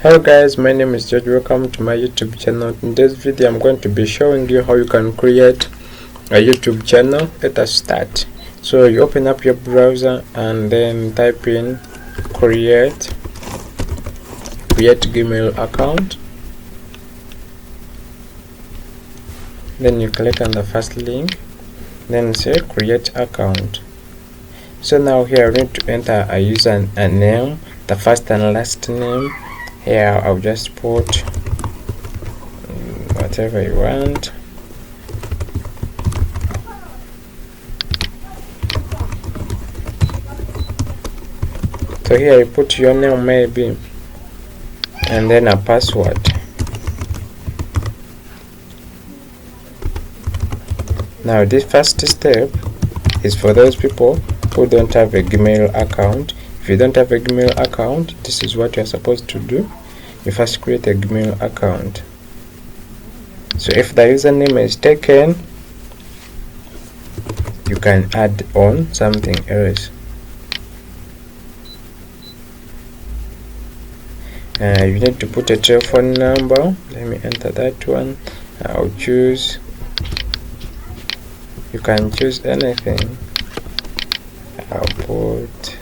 Hello guys, my name is George. Welcome to my YouTube channel. In this video I'm going to be showing you how you can create a YouTube channel. Let us start. So you open up your browser and then type in create Gmail account. Then you click on the first link, then say create account. So now here we need to enter a user and name, the first and last name. Here I'll just put whatever you want. So here you put your name maybe, and then a password. Now this first step is for those people who don't have a Gmail account. If you don't have a Gmail account, this is what you're supposed to do. You first create a Gmail account. So if the username is taken, you can add on something else. You need to put a telephone number. Let me enter that one. I'll choose. You can choose anything. I'll put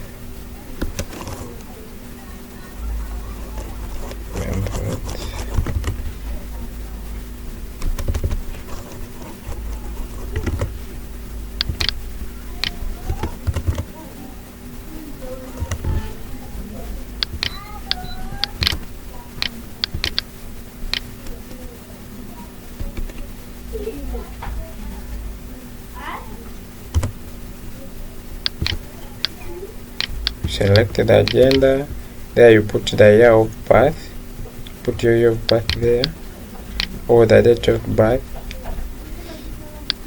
select the agenda. There you put the year of birth, put your year of birth there, or the date of birth.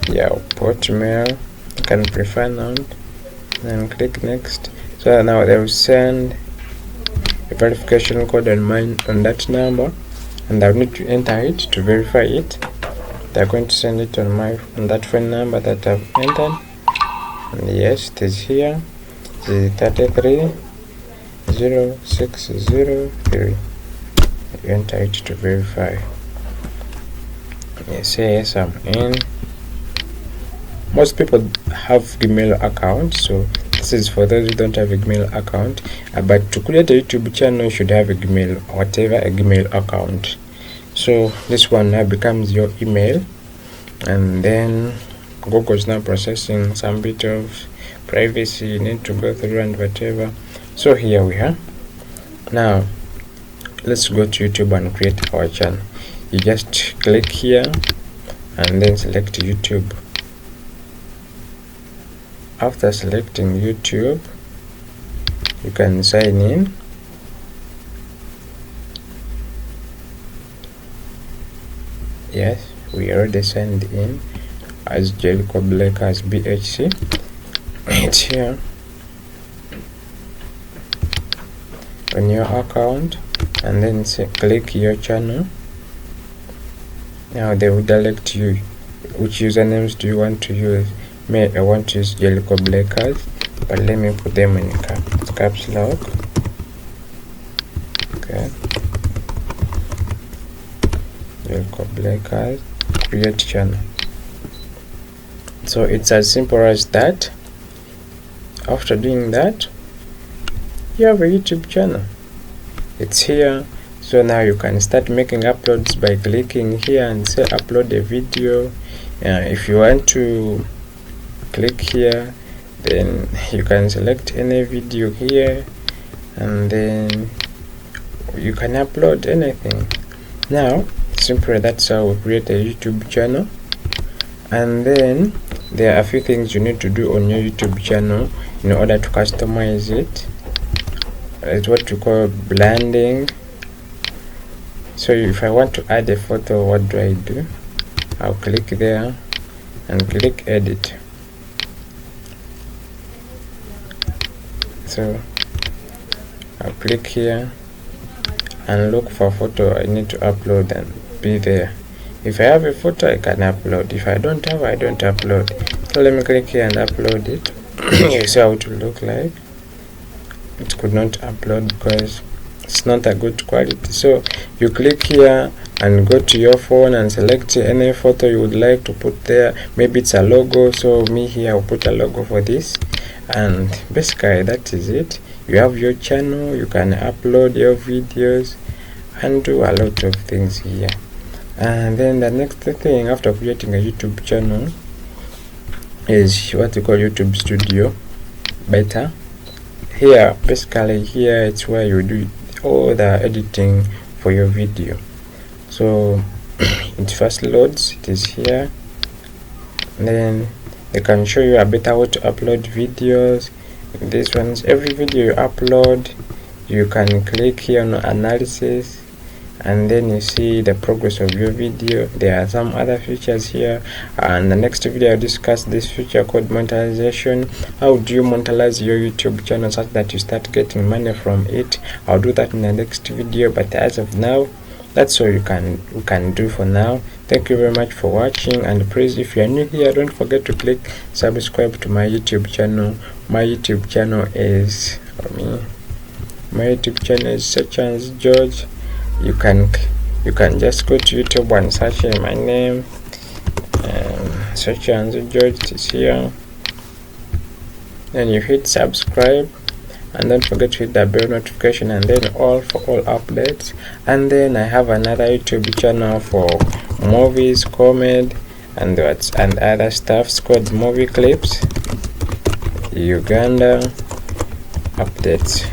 Yeah, put mail, you can prefer none, and click next. So now they will send a verification code on that number, and I'll need to enter it to verify it. They're going to send it on that phone number that I've entered, and yes, it is here. 330603. You enter it to verify. Yes, I'm in. Most people have Gmail accounts, so this is for those who don't have a Gmail account. But to create a YouTube channel, you should have a Gmail account. So this one now becomes your email, and then Google is now processing some bit of privacy you need to go through and whatever. So here we are. Now let's go to YouTube and create our channel. You just click here and then select YouTube. After selecting YouTube, you can sign in. Yes, we already signed in as Georgetechd as BHC. It's here on your account, and then click your channel. Now they will direct you which usernames do you want to use. I want to use Georgetechd, but let me put them in caps lock. Okay, Georgetechd, create channel. So it's as simple as that. After doing that, you have a YouTube channel. It's here. So now you can start making uploads by clicking here and say upload a video. If you want to click here, then you can select any video here, and then you can upload anything. Now simply that's how we create a YouTube channel. And then there are a few things you need to do on your YouTube channel in order to customize it. It's what we call blending. So if I want to add a photo, what do? I'll click there and click edit. So I'll click here and look for a photo I need to upload and be there. If I have a photo, I can upload. If I don't have, I don't upload. So let me click here and upload it. You see how it will look like. It could not upload because it's not a good quality. So you click here and go to your phone and select any photo you would like to put there. Maybe it's a logo, so me here I'll put a logo for this, and basically that is it. You have your channel, you can upload your videos and do a lot of things here. And then the next thing after creating a YouTube channel is what we call YouTube Studio Beta. Here, basically here it's where you do all the editing for your video. So it first loads, it is here, and then they can show you a better way to upload videos. This one's every video you upload, you can click here on analysis, and then you see the progress of your video. There are some other features here, and the next video I'll discuss this feature called monetization. How do you monetize your YouTube channel such that you start getting money from it? I'll do that in the next video, but as of now, that's all you can do for now. Thank you very much for watching, and please, if you are new here, don't forget to click subscribe to my YouTube channel. My YouTube channel is such as George. You can just go to YouTube and search my name, and search as George. It is here. Then you hit subscribe, and don't forget to hit the bell notification, and then all for all updates. And then I have another YouTube channel for movies, comedy, and other stuff. It's called Movie Clips Uganda Updates.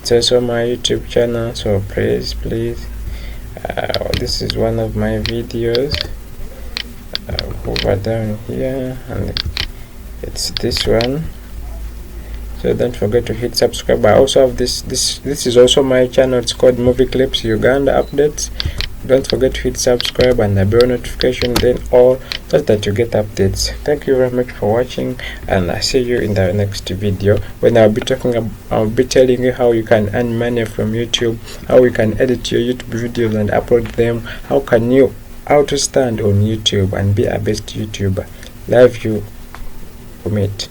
It's also my YouTube channel, so please this is one of my videos over down here, and it's this one. So don't forget to hit subscribe. I also have this is also my channel. It's called Movie Clips Uganda Updates. Don't forget to hit subscribe and the bell notification, then all, so that you get updates. Thank you very much for watching, and I see you in the next video, when I'll be telling you how you can earn money from YouTube, how you can edit your YouTube videos and upload them, how to stand on YouTube and be a best YouTuber. Love you. Meet.